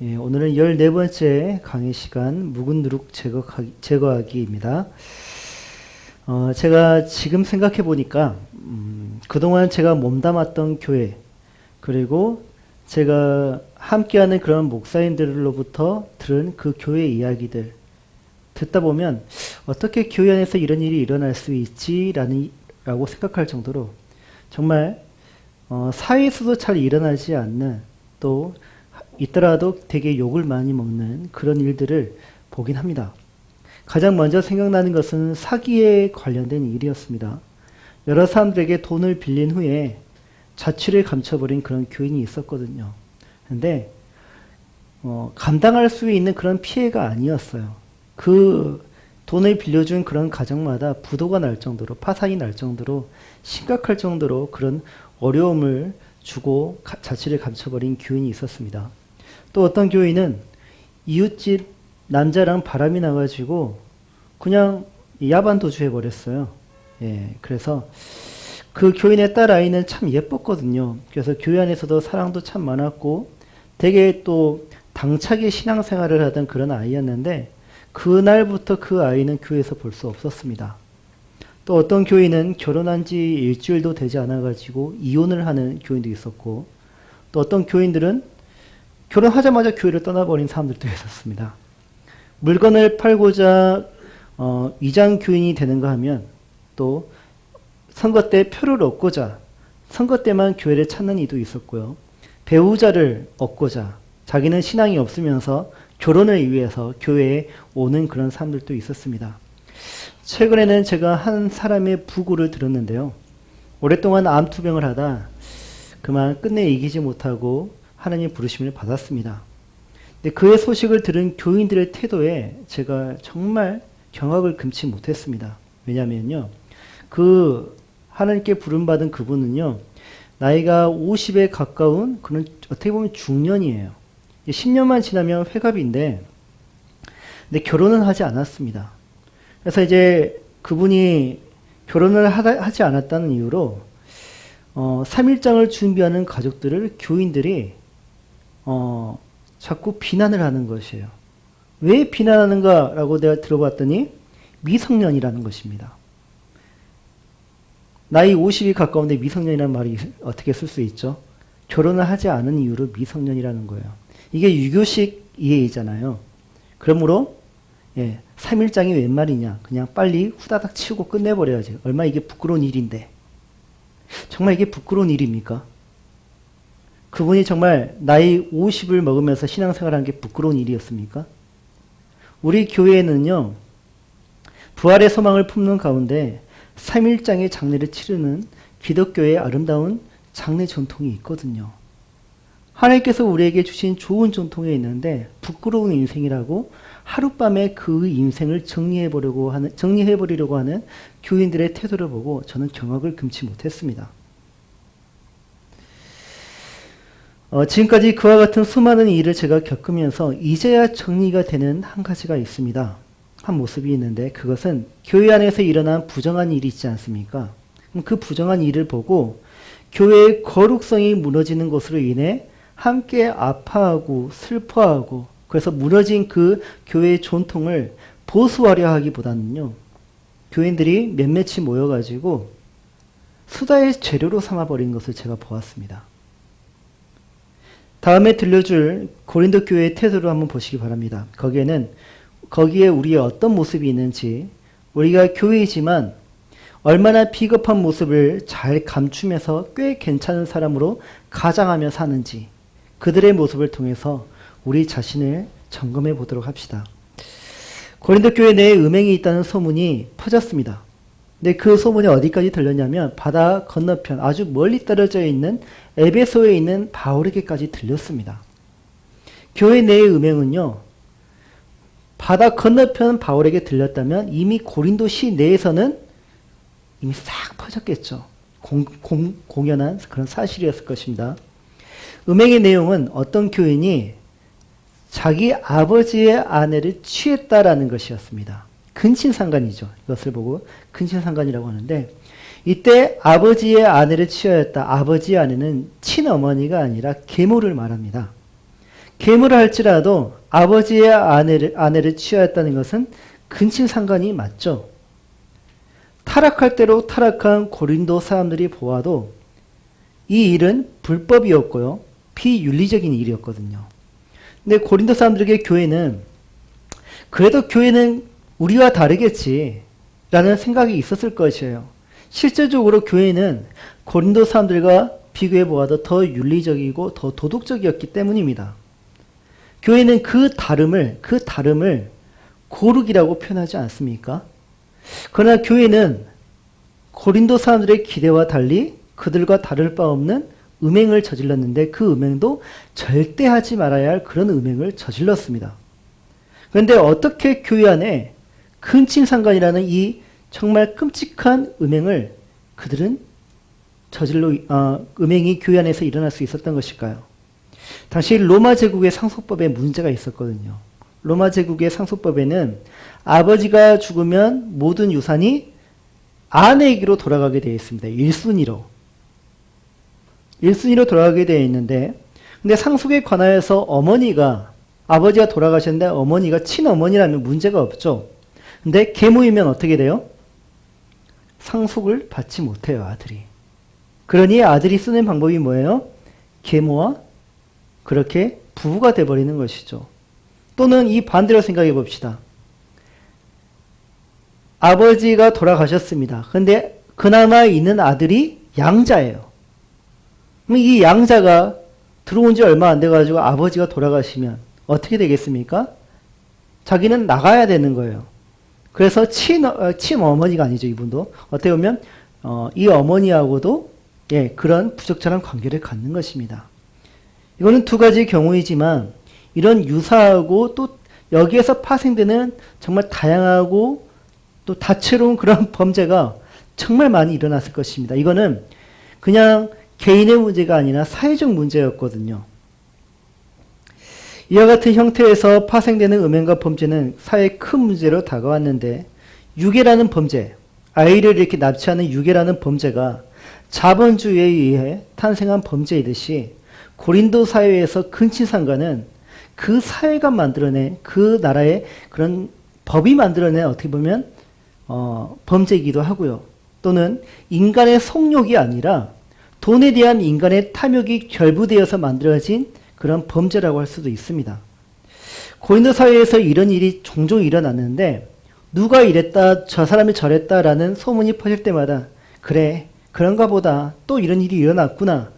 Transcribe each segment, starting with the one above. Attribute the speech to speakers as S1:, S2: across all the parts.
S1: 예, 오늘은 14번째 강의 시간 묵은 누룩 제거하기입니다. 제가 지금 생각해 보니까 그동안 제가 몸담았던 교회, 그리고 제가 함께하는 그런 목사님들로부터 들은 그 교회 이야기들 듣다 보면 어떻게 교회 안에서 이런 일이 일어날 수 있지라고 생각할 정도로 정말 사회에서도 잘 일어나지 않는, 또 있더라도 되게 욕을 많이 먹는 그런 일들을 보긴 합니다. 가장 먼저 생각나는 것은 사기에 관련된 일이었습니다. 여러 사람들에게 돈을 빌린 후에 자취를 감춰버린 그런 교인이 있었거든요. 근데 감당할 수 있는 그런 피해가 아니었어요. 그 돈을 빌려준 그런 가정마다 부도가 날 정도로, 파산이 날 정도로, 심각할 정도로 그런 어려움을 주고 자취를 감춰버린 교인이 있었습니다. 또 어떤 교인은 이웃집 남자랑 바람이 나가지고 그냥 야반 도주해버렸어요. 예, 그래서 그 교인의 딸 아이는 참 예뻤거든요. 그래서 교회 안에서도 사랑도 참 많았고 되게 또 당차게 신앙생활을 하던 그런 아이였는데, 그날부터 그 아이는 교회에서 볼 수 없었습니다. 또 어떤 교인은 결혼한 지 일주일도 되지 않아가지고 이혼을 하는 교인도 있었고, 또 어떤 교인들은 결혼하자마자 교회를 떠나버린 사람들도 있었습니다. 물건을 팔고자 위장 교인이 되는가 하면, 또 선거 때 표를 얻고자 선거 때만 교회를 찾는 이도 있었고요. 배우자를 얻고자 자기는 신앙이 없으면서 결혼을 위해서 교회에 오는 그런 사람들도 있었습니다. 최근에는 제가 한 사람의 부고를 들었는데요. 오랫동안 암투병을 하다 그만 끝내 이기지 못하고 하나님 부르심을 받았습니다. 근데 그의 소식을 들은 교인들의 태도에 제가 정말 경악을 금치 못했습니다. 왜냐하면요, 그 하나님께 부름받은 그분은요, 나이가 50에 가까운 그런 어떻게 보면 중년이에요. 10년만 지나면 회갑인데, 근데 결혼은 하지 않았습니다. 그래서 이제 그분이 결혼을 하지 않았다는 이유로 3일장을 준비하는 가족들을 교인들이 자꾸 비난을 하는 것이에요. 왜 비난하는가라고 내가 들어봤더니 미성년이라는 것입니다. 나이 50이 가까운데 미성년이라는 말이 어떻게 쓸 수 있죠? 결혼을 하지 않은 이유로 미성년이라는 거예요. 이게 유교식 이해이잖아요. 그러므로 3일장이 웬 말이냐, 그냥 빨리 후다닥 치우고 끝내버려야지. 얼마나 이게 부끄러운 일인데. 정말 이게 부끄러운 일입니까? 그분이 정말 나이 50을 먹으면서 신앙생활하는 게 부끄러운 일이었습니까? 우리 교회에는요, 부활의 소망을 품는 가운데 3일장의 장례를 치르는 기독교의 아름다운 장례 전통이 있거든요. 하나님께서 우리에게 주신 좋은 전통이 있는데, 부끄러운 인생이라고 하룻밤에 그 인생을 정리해버리려고 하는 교인들의 태도를 보고 저는 경악을 금치 못했습니다. 지금까지 그와 같은 수많은 일을 제가 겪으면서 이제야 정리가 되는 한 가지가 있습니다. 한 모습이 있는데, 그것은 교회 안에서 일어난 부정한 일이 있지 않습니까? 그 부정한 일을 보고 교회의 거룩성이 무너지는 것으로 인해 함께 아파하고 슬퍼하고, 그래서 무너진 그 교회의 전통을 보수하려 하기보다는요, 교인들이 몇몇이 모여가지고 수다의 재료로 삼아버린 것을 제가 보았습니다. 다음에 들려줄 고린도 교회의 태도를 한번 보시기 바랍니다. 거기에 우리의 어떤 모습이 있는지, 우리가 교회이지만 얼마나 비겁한 모습을 잘 감추면서 꽤 괜찮은 사람으로 가장하며 사는지, 그들의 모습을 통해서 우리 자신을 점검해 보도록 합시다. 고린도 교회 내에 음행이 있다는 소문이 퍼졌습니다. 근데 그 소문이 어디까지 들렸냐면 바다 건너편 아주 멀리 떨어져 있는 에베소에 있는 바울에게까지 들렸습니다. 교회 내의 음행은요, 바다 건너편 바울에게 들렸다면 이미 고린도시 내에서는 이미 싹 퍼졌겠죠. 공연한 그런 사실이었을 것입니다. 음행의 내용은 어떤 교인이 자기 아버지의 아내를 취했다라는 것이었습니다. 근친상간이죠. 이것을 보고 근친상간이라고 하는데, 이때 아버지의 아내를 취하였다. 아버지의 아내는 친어머니가 아니라 계모를 말합니다. 계무를 할지라도 아버지의 아내를 취하였다는 것은 근친상간이 맞죠. 타락할 대로 타락한 고린도 사람들이 보아도 이 일은 불법이었고요. 비윤리적인 일이었거든요. 근데 고린도 사람들에게 교회는 그래도 교회는 우리와 다르겠지 라는 생각이 있었을 것이에요. 실제적으로 교회는 고린도 사람들과 비교해 보아도 더 윤리적이고 더 도덕적이었기 때문입니다. 교회는 그 다름을 고르기라고 표현하지 않습니까? 그러나 교회는 고린도 사람들의 기대와 달리 그들과 다를 바 없는 음행을 저질렀는데 그 음행도 절대 하지 말아야 할 그런 음행을 저질렀습니다. 그런데 어떻게 교회 안에 근친상간이라는 이 정말 끔찍한 음행을 그들은 음행이 교회 안에서 일어날 수 있었던 것일까요? 당시 로마 제국의 상속법에 문제가 있었거든요. 로마 제국의 상속법에는 아버지가 죽으면 모든 유산이 아내에게로 돌아가게 되어 있습니다. 1순위로 돌아가게 되어 있는데, 근데 상속에 관하여서 어머니가, 아버지가 돌아가셨는데 어머니가 친어머니라면 문제가 없죠. 근데 계모이면 어떻게 돼요? 상속을 받지 못해요, 아들이. 그러니 아들이 쓰는 방법이 뭐예요? 계모와 그렇게 부부가 돼버리는 것이죠. 또는 이 반대로 생각해 봅시다. 아버지가 돌아가셨습니다. 근데 그나마 있는 아들이 양자예요. 그럼 이 양자가 들어온 지 얼마 안 돼가지고 아버지가 돌아가시면 어떻게 되겠습니까? 자기는 나가야 되는 거예요. 그래서 친어머니가 아니죠, 이분도. 어떻게 보면 이 어머니하고도 그런 부적절한 관계를 갖는 것입니다. 이거는 두 가지 경우이지만 이런 유사하고 또 여기에서 파생되는 정말 다양하고 또 다채로운 그런 범죄가 정말 많이 일어났을 것입니다. 이거는 그냥 개인의 문제가 아니라 사회적 문제였거든요. 이와 같은 형태에서 파생되는 음행과 범죄는 사회의 큰 문제로 다가왔는데 유괴라는 범죄, 아이를 이렇게 납치하는 유괴라는 범죄가 자본주의에 의해 탄생한 범죄이듯이 고린도 사회에서 근친상간은 그 사회가 만들어낸 그 나라의 그런 법이 만들어낸 어떻게 보면 범죄이기도 하고요. 또는 인간의 속욕이 아니라 돈에 대한 인간의 탐욕이 결부되어서 만들어진 그런 범죄라고 할 수도 있습니다. 고린도 사회에서 이런 일이 종종 일어났는데 누가 이랬다 저 사람이 저랬다라는 소문이 퍼질 때마다 그래 그런가 보다 또 이런 일이 일어났구나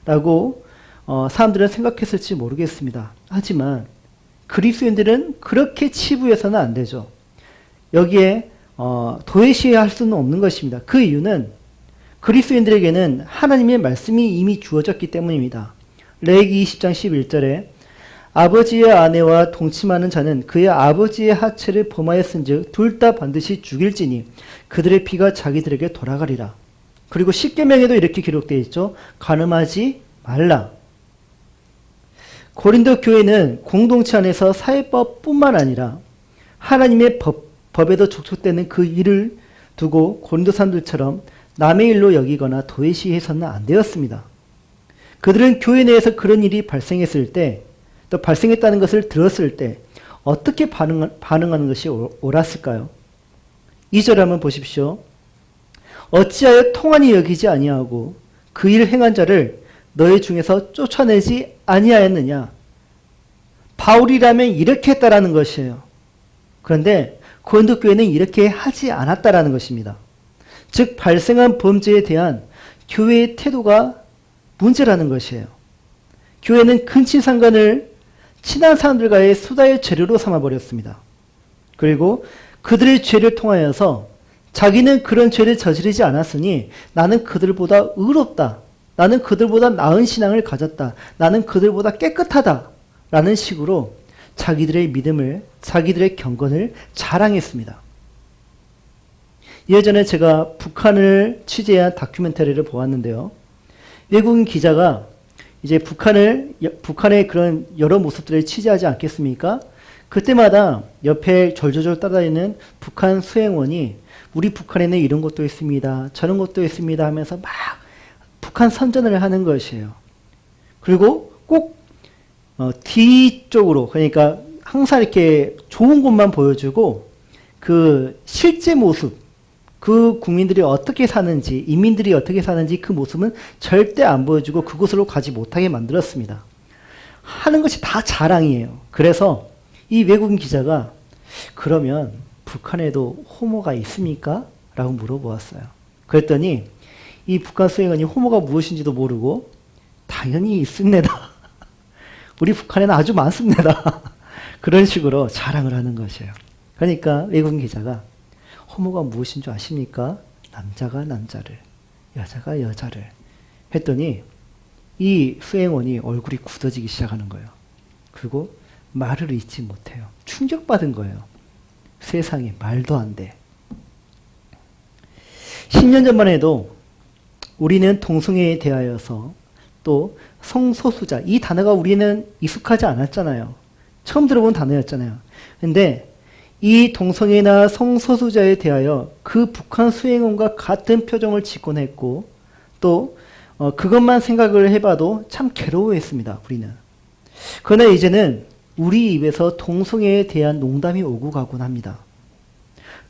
S1: 라고 사람들은 생각했을지 모르겠습니다. 하지만 그리스도인들은 그렇게 치부해서는 안 되죠. 여기에 도외시할 수는 없는 것입니다. 그 이유는 그리스도인들에게는 하나님의 말씀이 이미 주어졌기 때문입니다. 레위기 20장 11절에 아버지의 아내와 동침하는 자는 그의 아버지의 하체를 범하였은즉 둘 다 반드시 죽일지니 그들의 피가 자기들에게 돌아가리라. 그리고 십계명에도 이렇게 기록되어 있죠. 간음하지 말라. 고린도 교회는 공동체 안에서 사회법뿐만 아니라 하나님의 법에도 족촉되는 그 일을 두고 고린도 사람들처럼 남의 일로 여기거나 도외시해서는 안 되었습니다. 그들은 교회 내에서 그런 일이 발생했을 때, 또 발생했다는 것을 들었을 때 어떻게 반응하는 것이 옳았을까요? 2절 한번 보십시오. 어찌하여 통한이 여기지 아니하고 그 일을 행한 자를 너희 중에서 쫓아내지 아니하였느냐? 바울이라면 이렇게 했다라는 것이에요. 그런데 고린도 교회는 이렇게 하지 않았다라는 것입니다. 즉 발생한 범죄에 대한 교회의 태도가 문제라는 것이에요. 교회는 근친상간을 친한 사람들과의 수다의 재료로 삼아버렸습니다. 그리고 그들의 죄를 통하여서 자기는 그런 죄를 저지르지 않았으니 나는 그들보다 의롭다. 나는 그들보다 나은 신앙을 가졌다. 나는 그들보다 깨끗하다. 라는 식으로 자기들의 믿음을, 자기들의 경건을 자랑했습니다. 예전에 제가 북한을 취재한 다큐멘터리를 보았는데요. 외국인 기자가 이제 북한의 그런 여러 모습들을 취재하지 않겠습니까? 그때마다 옆에 졸졸졸 따라다니는 북한 수행원이 우리 북한에는 이런 것도 있습니다. 저런 것도 있습니다 하면서 막 북한 선전을 하는 것이에요. 그리고 꼭 뒤쪽으로, 그러니까 항상 이렇게 좋은 곳만 보여주고 그 실제 모습, 그 국민들이 어떻게 사는지, 인민들이 어떻게 사는지 그 모습은 절대 안 보여주고 그곳으로 가지 못하게 만들었습니다. 하는 것이 다 자랑이에요. 그래서 이 외국인 기자가 그러면 북한에도 호모가 있습니까? 라고 물어보았어요. 그랬더니 이 북한 수행원이 호모가 무엇인지도 모르고 당연히 있습니다. 우리 북한에는 아주 많습니다. 그런 식으로 자랑을 하는 것이에요. 그러니까 외국인 기자가 호모가 무엇인 줄 아십니까? 남자가 남자를, 여자가 여자를 했더니 이 수행원이 얼굴이 굳어지기 시작하는 거예요. 그리고 말을 잇지 못해요. 충격받은 거예요. 세상에 말도 안 돼. 10년 전만 해도 우리는 동성애에 대하여서 또 성소수자, 이 단어가 우리는 익숙하지 않았잖아요. 처음 들어본 단어였잖아요. 근데 이 동성애나 성소수자에 대하여 그 북한 수행원과 같은 표정을 짓곤 했고 또 그것만 생각을 해봐도 참 괴로워했습니다. 우리는. 그러나 이제는 우리 입에서 동성애에 대한 농담이 오고 가곤 합니다.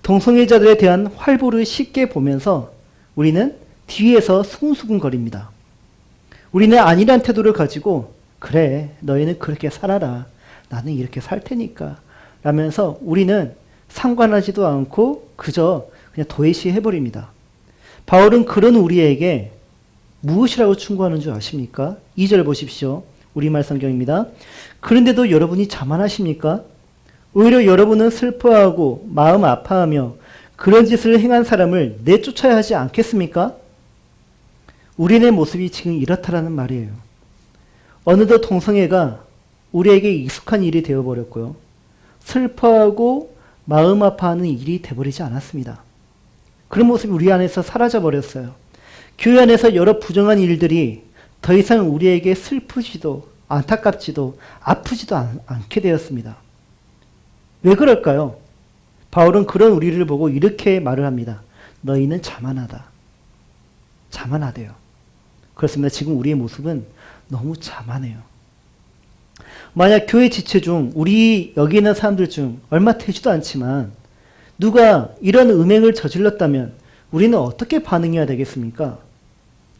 S1: 동성애자들에 대한 활보를 쉽게 보면서 우리는 뒤에서 수근수근거립니다. 우리는 아니란 태도를 가지고 그래 너희는 그렇게 살아라. 나는 이렇게 살 테니까 라면서 우리는 상관하지도 않고 그저 그냥 도외시해버립니다. 바울은 그런 우리에게 무엇이라고 충고하는 줄 아십니까? 2절 보십시오. 우리말 성경입니다. 그런데도 여러분이 자만하십니까? 오히려 여러분은 슬퍼하고 마음 아파하며 그런 짓을 행한 사람을 내쫓아야 하지 않겠습니까? 우리네 모습이 지금 이렇다라는 말이에요. 어느덧 동성애가 우리에게 익숙한 일이 되어버렸고요. 슬퍼하고 마음 아파하는 일이 되어버리지 않았습니다. 그런 모습이 우리 안에서 사라져버렸어요. 교회 안에서 여러 부정한 일들이 더 이상 우리에게 슬프지도 안타깝지도 아프지도 않게 되었습니다. 왜 그럴까요? 바울은 그런 우리를 보고 이렇게 말을 합니다. 너희는 자만하다. 자만하대요. 그렇습니다. 지금 우리의 모습은 너무 자만해요. 만약 교회 지체 중 우리 여기 있는 사람들 중 얼마 되지도 않지만 누가 이런 음행을 저질렀다면 우리는 어떻게 반응해야 되겠습니까?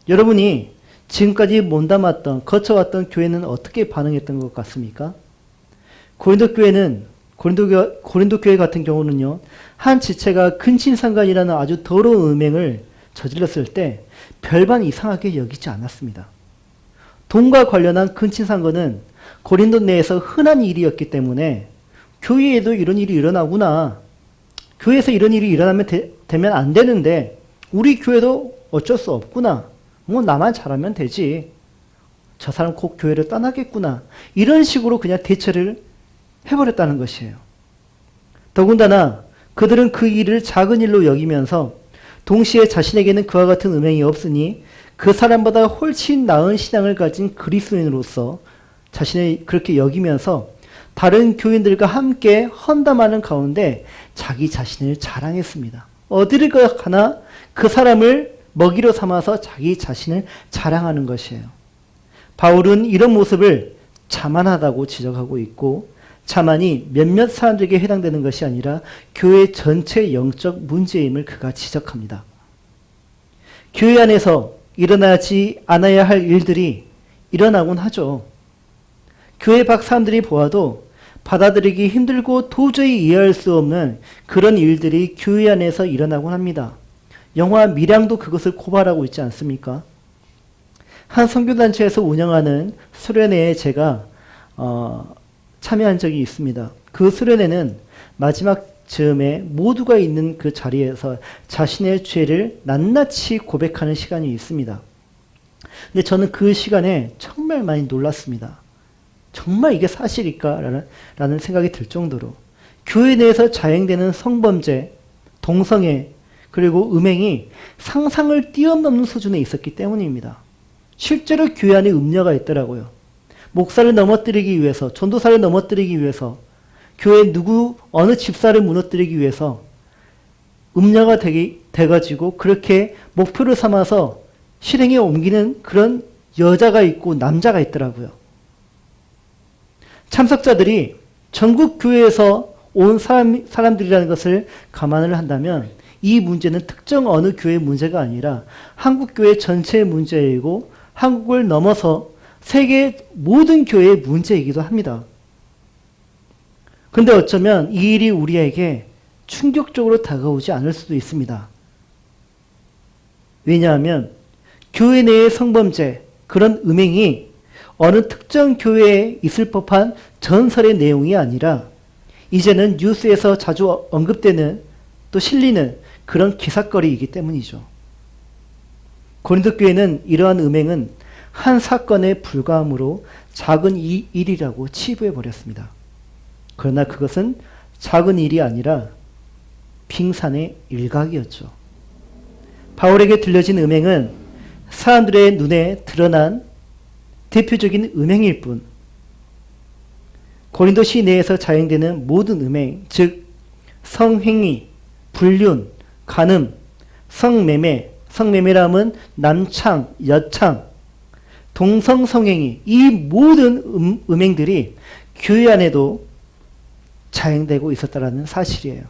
S1: 여러분이 지금까지 몸담았던 거쳐왔던 교회는 어떻게 반응했던 것 같습니까? 고린도 교회 같은 경우는요. 한 지체가 근친상간이라는 아주 더러운 음행을 저질렀을 때 별반 이상하게 여기지 않았습니다. 돈과 관련한 근친상간은 고린도 내에서 흔한 일이었기 때문에 교회에도 이런 일이 일어나구나. 교회에서 이런 일이 일어나면 되면 안 되는데 우리 교회도 어쩔 수 없구나. 뭐 나만 잘하면 되지. 저 사람 곧 교회를 떠나겠구나. 이런 식으로 그냥 대처를 해버렸다는 것이에요. 더군다나 그들은 그 일을 작은 일로 여기면서 동시에 자신에게는 그와 같은 음행이 없으니 그 사람보다 훨씬 나은 신앙을 가진 그리스도인으로서 자신을 그렇게 여기면서 다른 교인들과 함께 헌담하는 가운데 자기 자신을 자랑했습니다. 어디를 가나 그 사람을 먹이로 삼아서 자기 자신을 자랑하는 것이에요. 바울은 이런 모습을 자만하다고 지적하고 있고 자만이 몇몇 사람들에게 해당되는 것이 아니라 교회 전체 영적 문제임을 그가 지적합니다. 교회 안에서 일어나지 않아야 할 일들이 일어나곤 하죠. 교회 밖 사람들이 보아도 받아들이기 힘들고 도저히 이해할 수 없는 그런 일들이 교회 안에서 일어나곤 합니다. 영화 밀양도 그것을 고발하고 있지 않습니까? 한 선교단체에서 운영하는 수련회에 제가 참여한 적이 있습니다. 그 수련회는 마지막 즈음에 모두가 있는 그 자리에서 자신의 죄를 낱낱이 고백하는 시간이 있습니다. 근데 저는 그 시간에 정말 많이 놀랐습니다. 정말 이게 사실일까? 라는 생각이 들 정도로 교회 내에서 자행되는 성범죄, 동성애, 그리고 음행이 상상을 뛰어넘는 수준에 있었기 때문입니다. 실제로 교회 안에 음녀가 있더라고요. 목사를 넘어뜨리기 위해서, 전도사를 넘어뜨리기 위해서, 교회 어느 집사를 무너뜨리기 위해서 음녀가 돼가지고 그렇게 목표를 삼아서 실행에 옮기는 그런 여자가 있고 남자가 있더라고요. 참석자들이 전국 교회에서 온 사람들이라는 것을 감안을 한다면 이 문제는 특정 어느 교회의 문제가 아니라 한국 교회 전체의 문제이고 한국을 넘어서 세계 모든 교회의 문제이기도 합니다. 그런데 어쩌면 이 일이 우리에게 충격적으로 다가오지 않을 수도 있습니다. 왜냐하면 교회 내의 성범죄, 그런 음행이 어느 특정 교회에 있을 법한 전설의 내용이 아니라 이제는 뉴스에서 자주 언급되는 또 실리는 그런 기사거리이기 때문이죠. 고린도 교회는 이러한 음행은 한 사건에 불과하므로 작은 일이라고 치부해 버렸습니다. 그러나 그것은 작은 일이 아니라 빙산의 일각이었죠. 바울에게 들려진 음행은 사람들의 눈에 드러난 대표적인 음행일 뿐, 고린도 시내에서 자행되는 모든 음행, 즉 성행위, 불륜, 간음, 성매매, 성매매람은 남창, 여창, 동성성행위, 이 모든 음행들이 교회 안에도 자행되고 있었다는 사실이에요.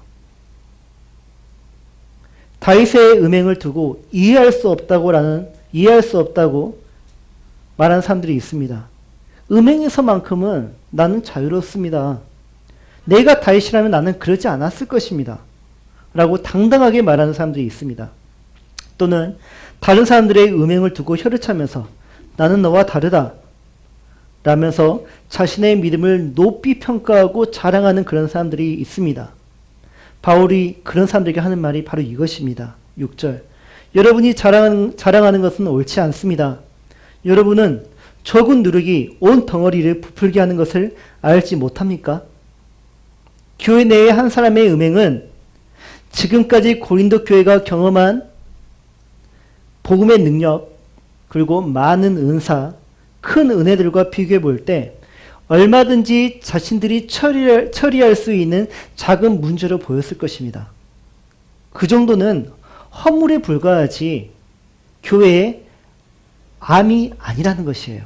S1: 다윗의 음행을 두고 이해할 수 없다고 말하는 사람들이 있습니다. 음행에서만큼은 나는 자유롭습니다. 내가 다윗이라면 나는 그러지 않았을 것입니다. 라고 당당하게 말하는 사람들이 있습니다. 또는 다른 사람들의 음행을 두고 혀를 차면서 나는 너와 다르다 라면서 자신의 믿음을 높이 평가하고 자랑하는 그런 사람들이 있습니다. 바울이 그런 사람들에게 하는 말이 바로 이것입니다. 6절. 여러분이 자랑하는 것은 옳지 않습니다. 여러분은 적은 누룩이 온 덩어리를 부풀게 하는 것을 알지 못합니까? 교회 내의 한 사람의 음행은 지금까지 고린도 교회가 경험한 복음의 능력, 그리고 많은 은사, 큰 은혜들과 비교해 볼 때 얼마든지 자신들이 처리할 수 있는 작은 문제로 보였을 것입니다. 그 정도는 허물에 불과하지 교회의 암이 아니라는 것이에요.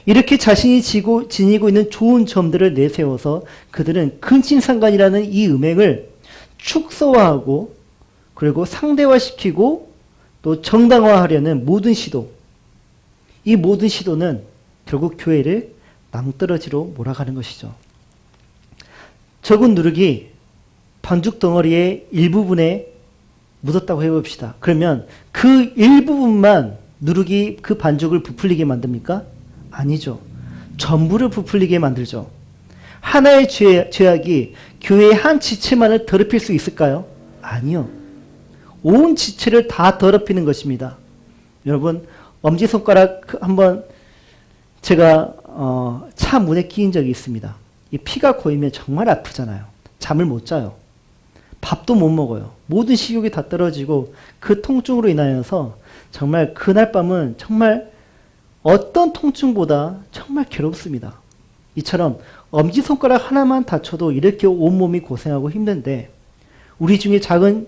S1: 이렇게 자신이 지니고 있는 좋은 점들을 내세워서 그들은 근친상간이라는 이 음행을 축소화하고 그리고 상대화시키고 또 정당화하려는 모든 시도, 이 모든 시도는 결국 교회를 낭떠러지로 몰아가는 것이죠. 적은 누룩이 반죽 덩어리의 일부분에 묻었다고 해봅시다. 그러면 그 일부분만 누룩이 그 반죽을 부풀리게 만듭니까? 아니죠. 전부를 부풀리게 만들죠. 하나의 죄악이 교회의 한 지체만을 더럽힐 수 있을까요? 아니요. 온 지체를 다 더럽히는 것입니다. 여러분, 엄지손가락 한번 제가 차 문에 끼인 적이 있습니다. 이 피가 고이면 정말 아프잖아요. 잠을 못 자요. 밥도 못 먹어요. 모든 식욕이 다 떨어지고 그 통증으로 인하여서 정말 그날 밤은 정말 어떤 통증보다 정말 괴롭습니다. 이처럼 엄지손가락 하나만 다쳐도 이렇게 온몸이 고생하고 힘든데 우리 중에 작은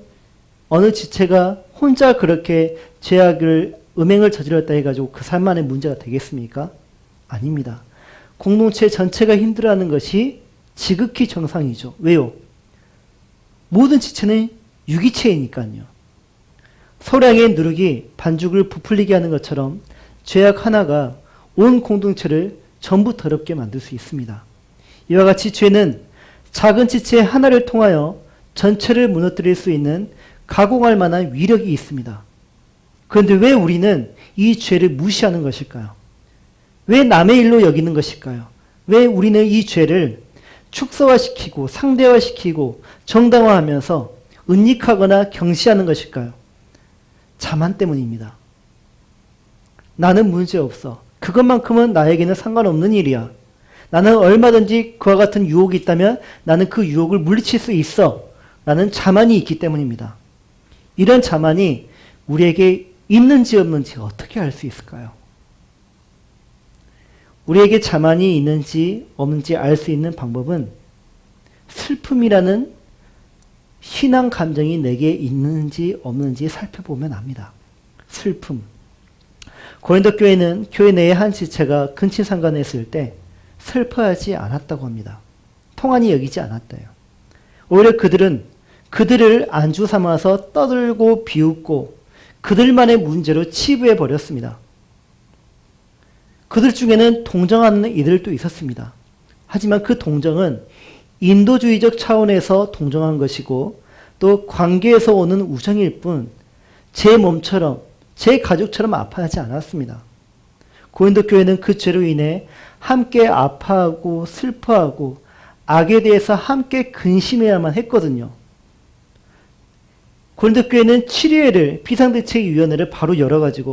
S1: 어느 지체가 혼자 그렇게 음행을 저질렀다 해가지고 그 사람만의 문제가 되겠습니까? 아닙니다. 공동체 전체가 힘들어하는 것이 지극히 정상이죠. 왜요? 모든 지체는 유기체이니까요. 소량의 누룩이 반죽을 부풀리게 하는 것처럼 죄악 하나가 온 공동체를 전부 더럽게 만들 수 있습니다. 이와 같이 죄는 작은 지체 하나를 통하여 전체를 무너뜨릴 수 있는 가공할 만한 위력이 있습니다. 그런데 왜 우리는 이 죄를 무시하는 것일까요? 왜 남의 일로 여기는 것일까요? 왜 우리는 이 죄를 축소화시키고 상대화시키고 정당화하면서 은닉하거나 경시하는 것일까요? 자만 때문입니다. 나는 문제없어. 그것만큼은 나에게는 상관없는 일이야. 나는 얼마든지 그와 같은 유혹이 있다면 나는 그 유혹을 물리칠 수 있어. 라는 자만이 있기 때문입니다. 이런 자만이 우리에게 있는지 없는지 어떻게 알 수 있을까요? 우리에게 자만이 있는지 없는지 알 수 있는 방법은 슬픔이라는 신앙 감정이 내게 있는지 없는지 살펴보면 압니다. 슬픔. 고린도 교회는 교회 내의 한 지체가 근친상간했을 때 슬퍼하지 않았다고 합니다. 통한이 여기지 않았대요. 오히려 그들은 그들을 안주 삼아서 떠들고 비웃고 그들만의 문제로 치부해 버렸습니다. 그들 중에는 동정하는 이들도 있었습니다. 하지만 그 동정은 인도주의적 차원에서 동정한 것이고 또 관계에서 오는 우정일 뿐 제 몸처럼 제 가족처럼 아파하지 않았습니다. 고린도 교회는 그 죄로 인해 함께 아파하고 슬퍼하고 악에 대해서 함께 근심해야만 했거든요. 고린도 교회는 치료회를 비상대책위원회를 바로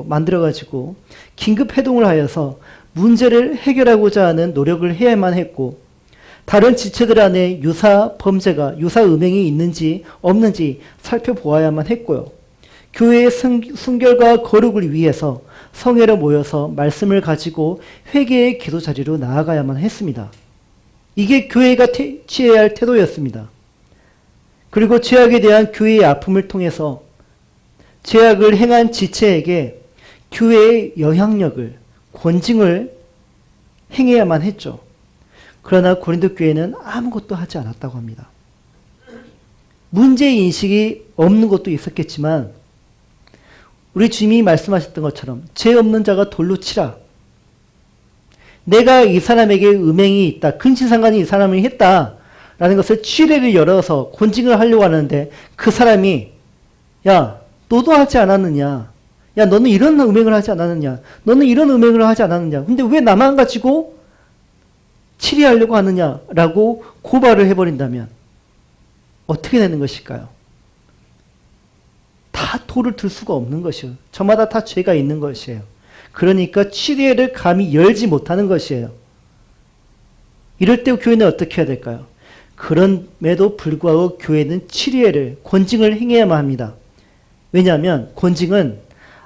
S1: 만들어가지고 긴급 회동을 하여서 문제를 해결하고자 하는 노력을 해야만 했고 다른 지체들 안에 유사 범죄가 유사 음행이 있는지 없는지 살펴보아야만 했고요. 교회의 순결과 거룩을 위해서 성회로 모여서 말씀을 가지고 회개의 기도 자리로 나아가야만 했습니다. 이게 교회가 취해야 할 태도였습니다. 그리고 죄악에 대한 교회의 아픔을 통해서 죄악을 행한 지체에게 교회의 영향력을, 권징을 행해야만 했죠. 그러나 고린도 교회는 아무것도 하지 않았다고 합니다. 문제인식이 없는 것도 있었겠지만 우리 주님이 말씀하셨던 것처럼 죄 없는 자가 돌로 치라. 내가 이 사람에게 음행이 있다. 근친상간이 이 사람이 했다라는 것을 취례를 열어서 권징을 하려고 하는데 그 사람이 야 너도 하지 않았느냐. 야 너는 이런 음행을 하지 않았느냐. 너는 이런 음행을 하지 않았느냐. 근데 왜 나만 가지고 치리하려고 하느냐라고 고발을 해버린다면 어떻게 되는 것일까요? 다 돌을 들 수가 없는 것이에요. 저마다 다 죄가 있는 것이에요. 그러니까 치리회를 감히 열지 못하는 것이에요. 이럴 때 교회는 어떻게 해야 될까요? 그럼에도 불구하고 교회는 치리회를, 권징을 행해야만 합니다. 왜냐하면 권징은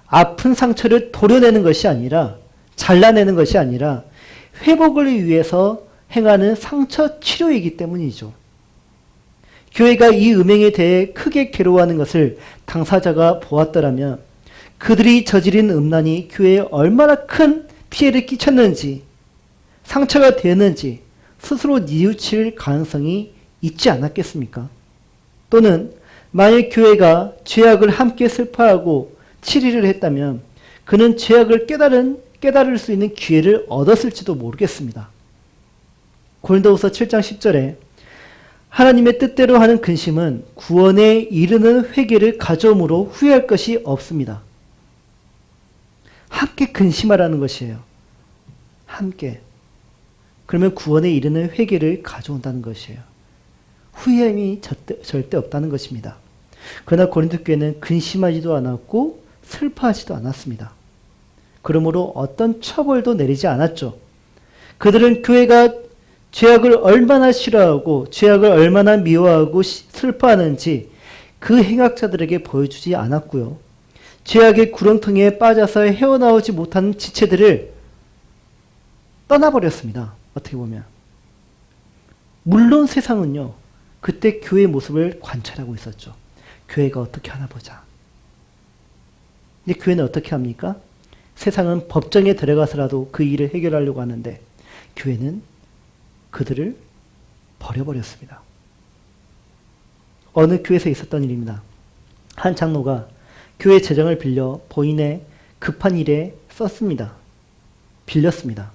S1: 아픈 상처를 도려내는 것이 아니라 잘라내는 것이 아니라 회복을 위해서 행하는 상처 치료이기 때문이죠. 교회가 이 음행에 대해 크게 괴로워하는 것을 당사자가 보았더라면 그들이 저지른 음란이 교회에 얼마나 큰 피해를 끼쳤는지 상처가 되었는지 스스로 뉘우칠 가능성이 있지 않았겠습니까? 또는 만약 교회가 죄악을 함께 슬퍼하고 치리를 했다면 그는 죄악을 깨달을 수 있는 기회를 얻었을지도 모르겠습니다. 고린도후서 7장 10절에 하나님의 뜻대로 하는 근심은 구원에 이르는 회개를 가져오므로 후회할 것이 없습니다. 함께 근심하라는 것이에요. 함께. 그러면 구원에 이르는 회개를 가져온다는 것이에요. 후회함이 절대 없다는 것입니다. 그러나 고린도 교회는 근심하지도 않았고 슬퍼하지도 않았습니다. 그러므로 어떤 처벌도 내리지 않았죠. 그들은 교회가 죄악을 얼마나 싫어하고 죄악을 얼마나 미워하고 슬퍼하는지 그 행악자들에게 보여주지 않았고요. 죄악의 구렁텅이에 빠져서 헤어나오지 못하는 지체들을 떠나버렸습니다. 어떻게 보면. 물론 세상은요. 그때 교회의 모습을 관찰하고 있었죠. 교회가 어떻게 하나 보자. 근데 교회는 어떻게 합니까? 세상은 법정에 들어가서라도 그 일을 해결하려고 하는데 교회는 그들을 버려버렸습니다. 어느 교회에서 있었던 일입니다. 한 장로가 교회 재정을 빌려 본인의 급한 일에 썼습니다. 빌렸습니다.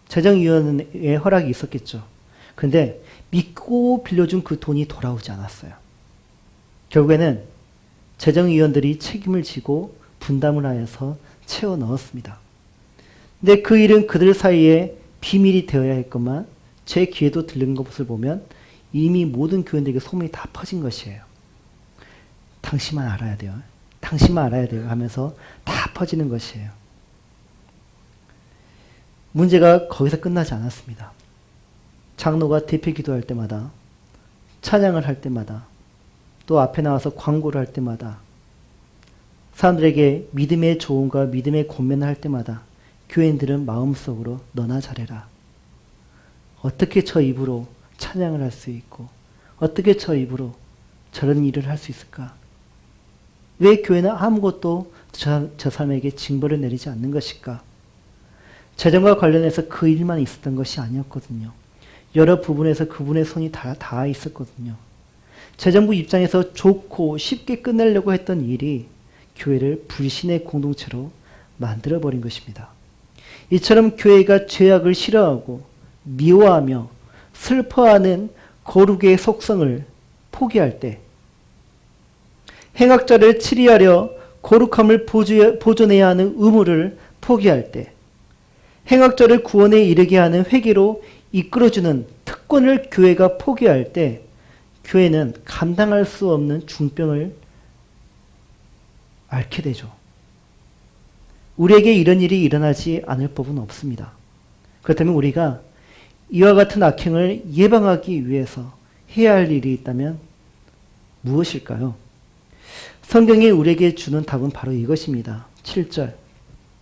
S1: 재정위원회의 허락이 있었겠죠. 그런데 믿고 빌려준 그 돈이 돌아오지 않았어요. 결국에는 재정위원들이 책임을 지고 분담을 하여서 채워 넣었습니다. 근데 그 일은 그들 사이에 비밀이 되어야 했건만 제 귀에도 들린 것을 보면 이미 모든 교인들에게 소문이 다 퍼진 것이에요. 당신만 알아야 돼요. 당신만 알아야 돼요 하면서 다 퍼지는 것이에요. 문제가 거기서 끝나지 않았습니다. 장로가 대표 기도할 때마다 찬양을 할 때마다 또 앞에 나와서 광고를 할 때마다 사람들에게 믿음의 조언과 믿음의 권면을 할 때마다 교인들은 마음속으로 너나 잘해라. 어떻게 저 입으로 찬양을 할 수 있고 어떻게 저 입으로 저런 일을 할 수 있을까? 왜 교회는 아무것도 저 사람에게 징벌을 내리지 않는 것일까? 재정과 관련해서 그 일만 있었던 것이 아니었거든요. 여러 부분에서 그분의 손이 다 닿아 있었거든요. 재정부 입장에서 좋고 쉽게 끝내려고 했던 일이 교회를 불신의 공동체로 만들어버린 것입니다. 이처럼 교회가 죄악을 싫어하고 미워하며 슬퍼하는 거룩의 속성을 포기할 때, 행악자를 치리하려 거룩함을 보존해야 하는 의무를 포기할 때, 행악자를 구원에 이르게 하는 회개로 이끌어주는 특권을 교회가 포기할 때, 교회는 감당할 수 없는 중병을 앓게 되죠. 우리에게 이런 일이 일어나지 않을 법은 없습니다. 그렇다면 우리가 이와 같은 악행을 예방하기 위해서 해야 할 일이 있다면 무엇일까요? 성경이 우리에게 주는 답은 바로 이것입니다. 7절.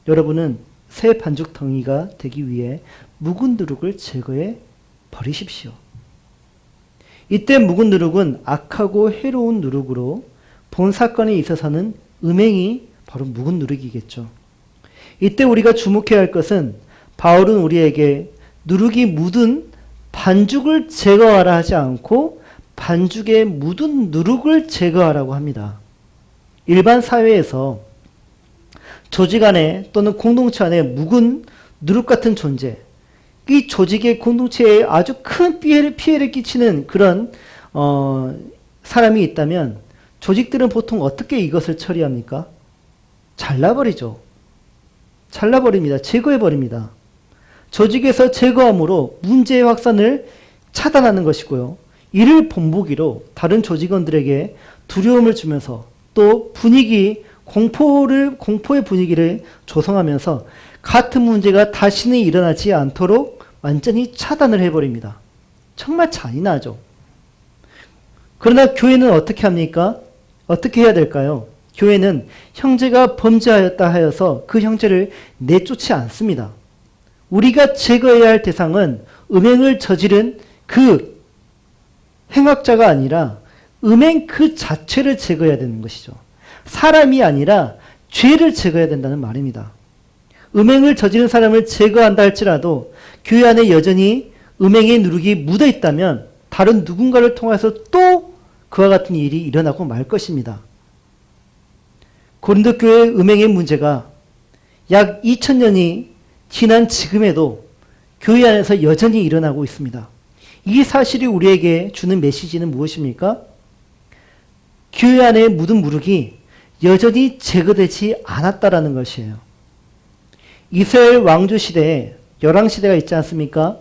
S1: 여러분은 새 반죽 덩이가 되기 위해 묵은 누룩을 제거해 버리십시오. 이때 묵은 누룩은 악하고 해로운 누룩으로 본 사건에 있어서는 음행이 바로 묵은 누룩이겠죠. 이때 우리가 주목해야 할 것은 바울은 우리에게 누룩이 묻은 반죽을 제거하라 하지 않고 반죽에 묻은 누룩을 제거하라고 합니다. 일반 사회에서 조직 안에 또는 공동체 안에 묵은 누룩 같은 존재, 이 조직의 공동체에 아주 큰 피해를 끼치는 그런 사람이 있다면 조직들은 보통 어떻게 이것을 처리합니까? 잘라버리죠. 잘라버립니다. 제거해버립니다. 조직에서 제거함으로 문제의 확산을 차단하는 것이고요. 이를 본보기로 다른 조직원들에게 두려움을 주면서 또 공포의 분위기를 조성하면서 같은 문제가 다시는 일어나지 않도록 완전히 차단을 해버립니다. 정말 잔인하죠. 그러나 교회는 어떻게 합니까? 어떻게 해야 될까요? 교회는 형제가 범죄하였다 하여서 그 형제를 내쫓지 않습니다. 우리가 제거해야 할 대상은 음행을 저지른 그 행악자가 아니라 음행 그 자체를 제거해야 되는 것이죠. 사람이 아니라 죄를 제거해야 된다는 말입니다. 음행을 저지른 사람을 제거한다 할지라도 교회 안에 여전히 음행의 누룩이 묻어 있다면 다른 누군가를 통해서 또 그와 같은 일이 일어나고 말 것입니다. 고린도 교회의 음행의 문제가 약 2000년이 지난 지금에도 교회 안에서 여전히 일어나고 있습니다. 이 사실이 우리에게 주는 메시지는 무엇입니까? 교회 안에 묻은 누룩이 여전히 제거되지 않았다라는 것이에요. 이스라엘 왕조 시대에 열왕시대가 있지 않습니까?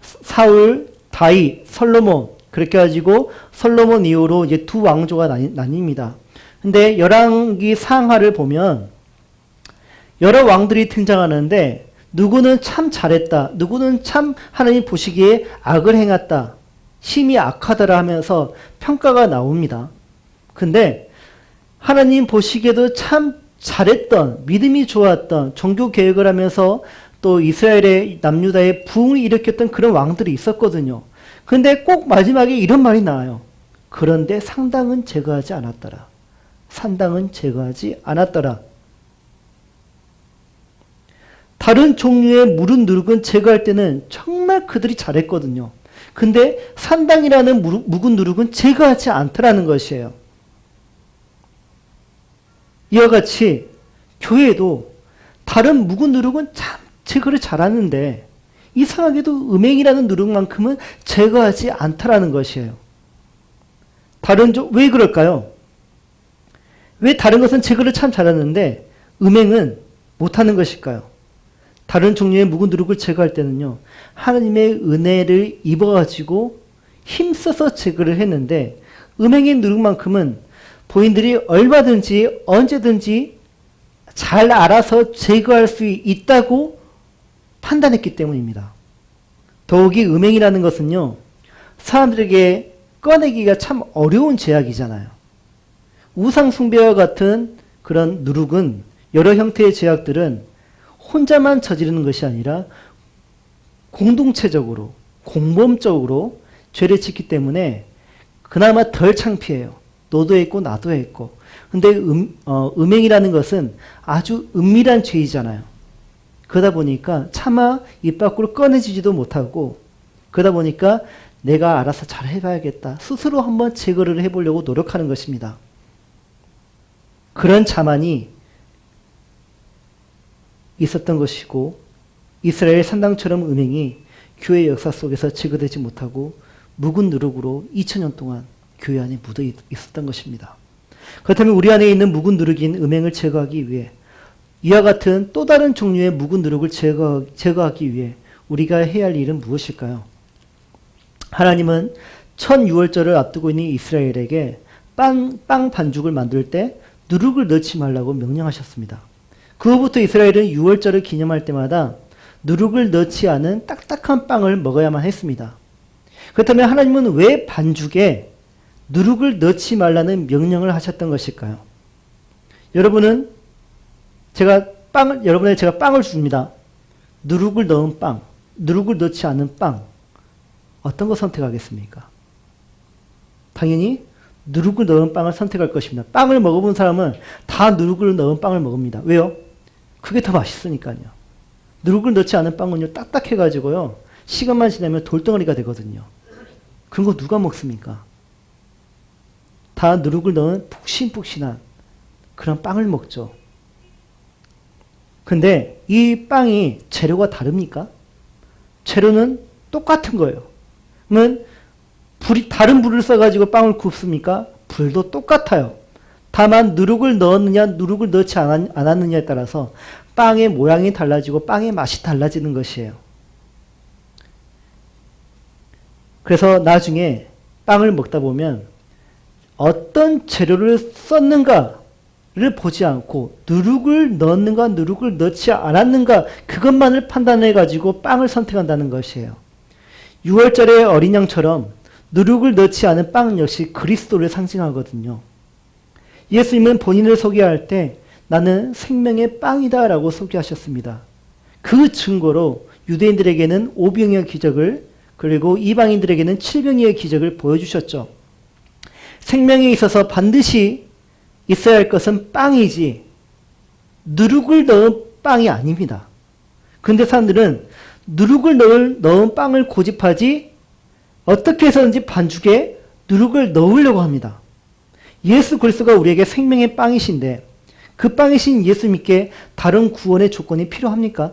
S1: 사울, 다윗, 솔로몬, 그렇게 가지고 솔로몬 이후로 이제 두 왕조가 나뉩니다. 근데 열왕기 상하를 보면 여러 왕들이 등장하는데 누구는 참 잘했다, 누구는 참 하나님 보시기에 악을 행했다, 심히 악하더라 하면서 평가가 나옵니다. 근데 하나님 보시기에도 참 잘했던, 믿음이 좋았던, 종교 개혁을 하면서 또 이스라엘의 남유다의 부흥을 일으켰던 그런 왕들이 있었거든요. 근데 꼭 마지막에 이런 말이 나와요. 그런데 상당은 제거하지 않았더라. 상당은 제거하지 않았더라. 다른 종류의 묻은 누룩은 제거할 때는 정말 그들이 잘했거든요. 근데 산당이라는 묵은 누룩은 제거하지 않더라는 것이에요. 이와 같이 교회도 다른 묵은 누룩은 참 제거를 잘하는데 이상하게도 음행이라는 누룩만큼은 제거하지 않더라는 것이에요. 왜 그럴까요? 왜 다른 것은 제거를 참 잘하는데 음행은 못하는 것일까요? 다른 종류의 묵은 누룩을 제거할 때는요, 하나님의 은혜를 입어가지고 힘써서 제거를 했는데 음행의 누룩만큼은 본인들이 얼마든지 언제든지 잘 알아서 제거할 수 있다고 판단했기 때문입니다. 더욱이 음행이라는 것은요, 사람들에게 꺼내기가 참 어려운 죄악이잖아요. 우상숭배와 같은 그런 누룩은, 여러 형태의 죄악들은 혼자만 저지르는 것이 아니라 공동체적으로, 공범적으로 죄를 짓기 때문에 그나마 덜 창피해요. 너도 했고 나도 했고. 근데 음행이라는 것은 아주 은밀한 죄이잖아요. 그러다 보니까 차마 입 밖으로 꺼내지지도 못하고, 그러다 보니까 내가 알아서 잘 해봐야겠다. 스스로 한번 제거를 해보려고 노력하는 것입니다. 그런 자만이 있었던 것이고, 이스라엘 산당처럼 음행이 교회 역사 속에서 제거되지 못하고 묵은 누룩으로 2000년 동안 교회 안에 묻어 있었던 것입니다. 그렇다면 우리 안에 있는 묵은 누룩인 음행을 제거하기 위해, 이와 같은 또 다른 종류의 묵은 누룩을 제거하기 위해 우리가 해야 할 일은 무엇일까요? 하나님은 첫 유월절을 앞두고 있는 이스라엘에게 빵 반죽을 만들 때 누룩을 넣지 말라고 명령하셨습니다. 그 후부터 이스라엘은 유월절을 기념할 때마다 누룩을 넣지 않은 딱딱한 빵을 먹어야만 했습니다. 그렇다면 하나님은 왜 반죽에 누룩을 넣지 말라는 명령을 하셨던 것일까요? 여러분은 여러분에게 제가 빵을 줍니다. 누룩을 넣은 빵, 누룩을 넣지 않은 빵, 어떤 거 선택하겠습니까? 당연히 누룩을 넣은 빵을 선택할 것입니다. 빵을 먹어본 사람은 다 누룩을 넣은 빵을 먹습니다. 왜요? 그게 더 맛있으니까요. 누룩을 넣지 않은 빵은요, 딱딱해가지고요, 시간만 지나면 돌덩어리가 되거든요. 그런 거 누가 먹습니까? 다 누룩을 넣은 푹신푹신한 그런 빵을 먹죠. 근데 이 빵이 재료가 다릅니까? 재료는 똑같은 거예요. 그러면 다른 불을 써가지고 빵을 굽습니까? 불도 똑같아요. 다만 누룩을 넣었느냐 누룩을 넣지 않았느냐에 따라서 빵의 모양이 달라지고 빵의 맛이 달라지는 것이에요. 그래서 나중에 빵을 먹다 보면 어떤 재료를 썼는가를 보지 않고 누룩을 넣었는가 누룩을 넣지 않았는가 그것만을 판단해 가지고 빵을 선택한다는 것이에요. 6월절의 어린 양처럼 누룩을 넣지 않은 빵 역시 그리스도를 상징하거든요. 예수님은 본인을 소개할 때 나는 생명의 빵이다 라고 소개하셨습니다. 그 증거로 유대인들에게는 5병의 기적을, 그리고 이방인들에게는 7병의 기적을 보여주셨죠. 생명에 있어서 반드시 있어야 할 것은 빵이지 누룩을 넣은 빵이 아닙니다. 그런데 사람들은 누룩을 넣은 빵을 고집하지 어떻게 해서든지 반죽에 누룩을 넣으려고 합니다. 예수 그리스도가 우리에게 생명의 빵이신데 그 빵이신 예수님께 다른 구원의 조건이 필요합니까?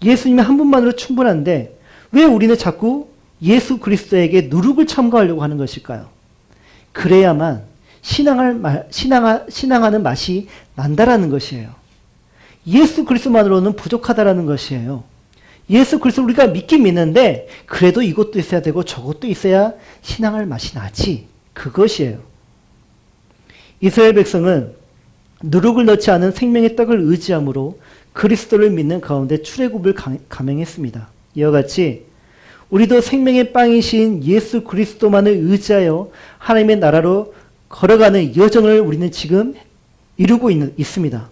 S1: 예수님이 한 분만으로 충분한데 왜 우리는 자꾸 예수 그리스도에게 누룩을 첨가하려고 하는 것일까요? 그래야만 신앙하는 맛이 난다라는 것이에요. 예수 그리스도만으로는 부족하다라는 것이에요. 예수 그리스도 우리가 믿긴 믿는데 그래도 이것도 있어야 되고 저것도 있어야 신앙할 맛이 나지. 그것이에요. 이스라엘 백성은 누룩을 넣지 않은 생명의 떡을 의지함으로 그리스도를 믿는 가운데 출애굽을 감행했습니다. 이와 같이 우리도 생명의 빵이신 예수 그리스도만을 의지하여 하나님의 나라로 걸어가는 여정을 우리는 지금 이루고 있습니다.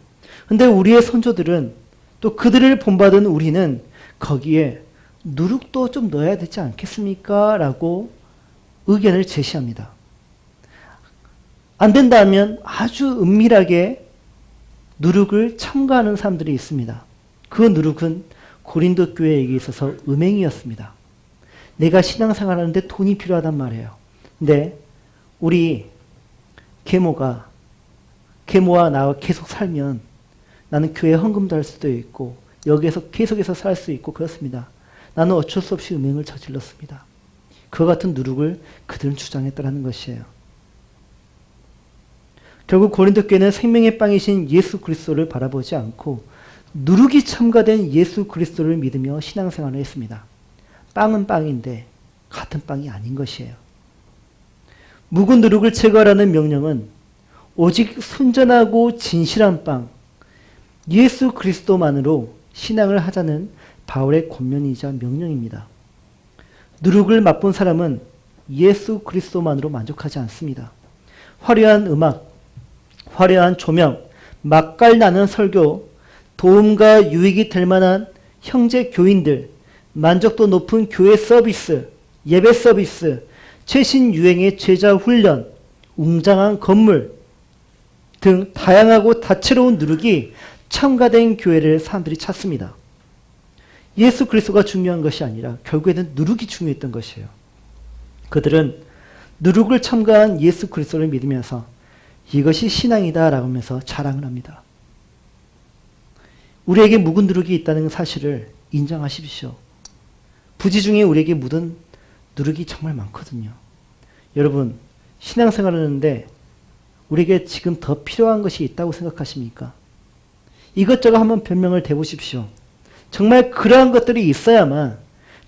S1: 그런데 우리의 선조들은 또 그들을 본받은 우리는 거기에 누룩도 좀 넣어야 되지 않겠습니까? 라고 의견을 제시합니다. 안 된다면 아주 은밀하게 누룩을 첨가하는 사람들이 있습니다. 그 누룩은 고린도 교회에게 있어서 음행이었습니다. 내가 신앙생활하는데 돈이 필요하단 말이에요. 근데 우리 계모와 나와 계속 살면 나는 교회 헌금도 할 수도 있고 여기에서 계속해서 살 수 있고 그렇습니다. 나는 어쩔 수 없이 음행을 저질렀습니다. 그와 같은 누룩을 그들은 주장했다는 것이에요. 결국 고린도 교회는 생명의 빵이신 예수 그리스도를 바라보지 않고 누룩이 첨가된 예수 그리스도를 믿으며 신앙생활을 했습니다. 빵은 빵인데 같은 빵이 아닌 것이에요. 묵은 누룩을 제거하라는 명령은 오직 순전하고 진실한 빵, 예수 그리스도만으로 신앙을 하자는 바울의 권면이자 명령입니다. 누룩을 맛본 사람은 예수 그리스도만으로 만족하지 않습니다. 화려한 음악, 화려한 조명, 맛깔나는 설교, 도움과 유익이 될 만한 형제 교인들, 만족도 높은 교회 서비스, 예배 서비스, 최신 유행의 제자 훈련, 웅장한 건물 등 다양하고 다채로운 누룩이 첨가된 교회를 사람들이 찾습니다. 예수 그리스도가 중요한 것이 아니라 결국에는 누룩이 중요했던 것이에요. 그들은 누룩을 첨가한 예수 그리스도를 믿으면서 이것이 신앙이다 라고 하면서 자랑을 합니다. 우리에게 묵은 누룩이 있다는 사실을 인정하십시오. 부지 중에 우리에게 묻은 누룩이 정말 많거든요. 여러분, 신앙생활을 하는데 우리에게 지금 더 필요한 것이 있다고 생각하십니까? 이것저것 한번 변명을 대보십시오. 정말 그러한 것들이 있어야만,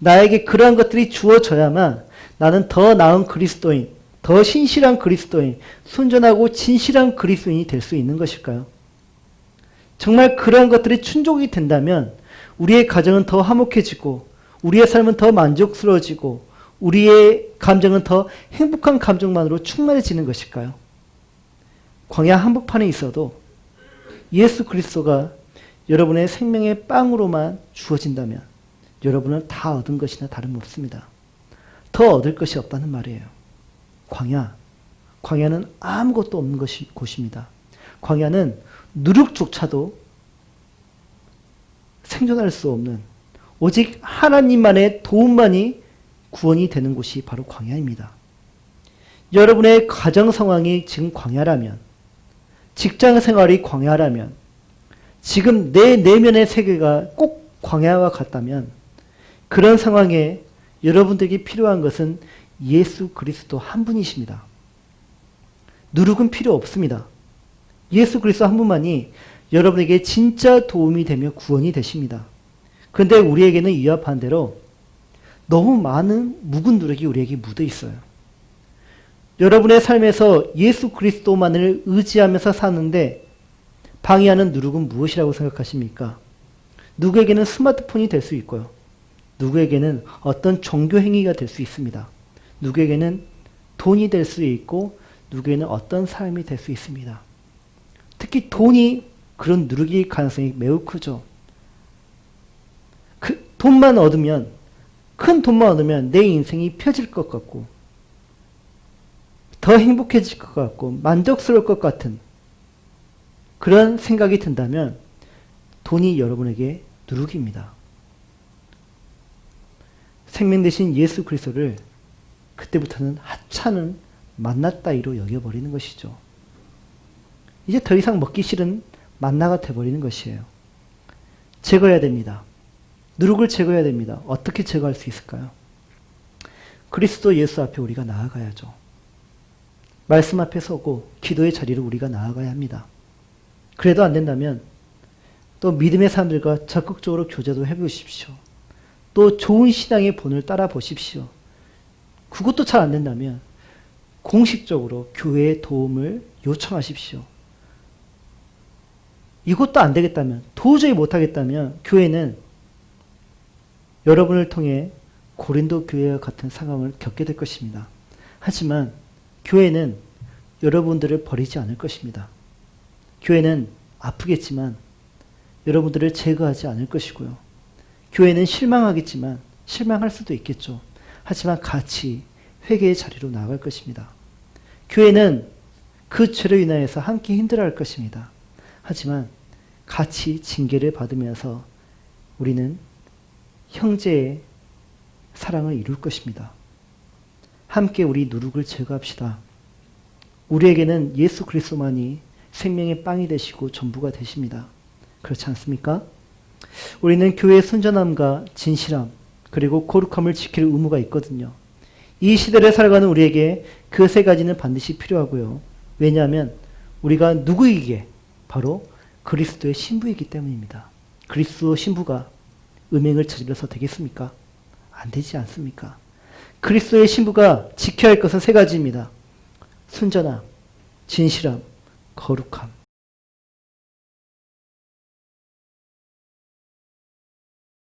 S1: 나에게 그러한 것들이 주어져야만 나는 더 나은 그리스도인, 더 신실한 그리스도인, 순전하고 진실한 그리스도인이 될 수 있는 것일까요? 정말 그러한 것들이 충족이 된다면 우리의 가정은 더 화목해지고 우리의 삶은 더 만족스러워지고 우리의 감정은 더 행복한 감정만으로 충만해지는 것일까요? 광야 한복판에 있어도 예수 그리스도가 여러분의 생명의 빵으로만 주어진다면 여러분은 다 얻은 것이나 다름없습니다. 더 얻을 것이 없다는 말이에요. 광야는 아무것도 없는 곳입니다. 광야는 누룩조차도 생존할 수 없는 오직 하나님만의 도움만이 구원이 되는 곳이 바로 광야입니다. 여러분의 가정 상황이 지금 광야라면, 직장 생활이 광야라면, 지금 내 내면의 세계가 꼭 광야와 같다면 그런 상황에 여러분들에게 필요한 것은 예수 그리스도 한 분이십니다. 누룩은 필요 없습니다. 예수 그리스도 한 분만이 여러분에게 진짜 도움이 되며 구원이 되십니다. 그런데 우리에게는 이와 반대로 너무 많은 묵은 누룩이 우리에게 묻어 있어요. 여러분의 삶에서 예수 그리스도만을 의지하면서 사는데 방해하는 누룩은 무엇이라고 생각하십니까? 누구에게는 스마트폰이 될 수 있고요. 누구에게는 어떤 종교 행위가 될 수 있습니다. 누구에게는 돈이 될 수 있고 누구에게는 어떤 삶이 될 수 있습니다. 특히 돈이 그런 누룩일 가능성이 매우 크죠. 그 돈만 얻으면, 큰 돈만 얻으면 내 인생이 펴질 것 같고 더 행복해질 것 같고 만족스러울 것 같은 그런 생각이 든다면 돈이 여러분에게 누룩입니다. 생명 되신 예수 그리스도를 그때부터는 하찮은 만나따위로 여겨버리는 것이죠. 이제 더 이상 먹기 싫은 만나가 돼버리는 것이에요. 제거해야 됩니다. 누룩을 제거해야 됩니다. 어떻게 제거할 수 있을까요? 그리스도 예수 앞에 우리가 나아가야죠. 말씀 앞에 서고 기도의 자리로 우리가 나아가야 합니다. 그래도 안 된다면 또 믿음의 사람들과 적극적으로 교제도 해보십시오. 또 좋은 신앙의 본을 따라 보십시오. 그것도 잘 안 된다면 공식적으로 교회의 도움을 요청하십시오. 이것도 안 되겠다면, 도저히 못하겠다면 교회는 여러분을 통해 고린도 교회와 같은 상황을 겪게 될 것입니다. 하지만 교회는 여러분들을 버리지 않을 것입니다. 교회는 아프겠지만 여러분들을 제거하지 않을 것이고요. 교회는 실망하겠지만 실망할 수도 있겠죠. 하지만 같이 회개의 자리로 나아갈 것입니다. 교회는 그 죄로 인하여서 함께 힘들어할 것입니다. 하지만 같이 징계를 받으면서 우리는 형제의 사랑을 이룰 것입니다. 함께 우리 누룩을 제거합시다. 우리에게는 예수 그리스도만이 생명의 빵이 되시고 전부가 되십니다. 그렇지 않습니까? 우리는 교회의 순전함과 진실함 그리고 거룩함을 지킬 의무가 있거든요. 이 시대를 살아가는 우리에게 그 세 가지는 반드시 필요하고요. 왜냐하면 우리가 누구이기에 바로 그리스도의 신부이기 때문입니다. 그리스도 신부가 음행을 저질러서 되겠습니까? 안 되지 않습니까? 그리스도의 신부가 지켜야 할 것은 세 가지입니다. 순전함, 진실함, 거룩함.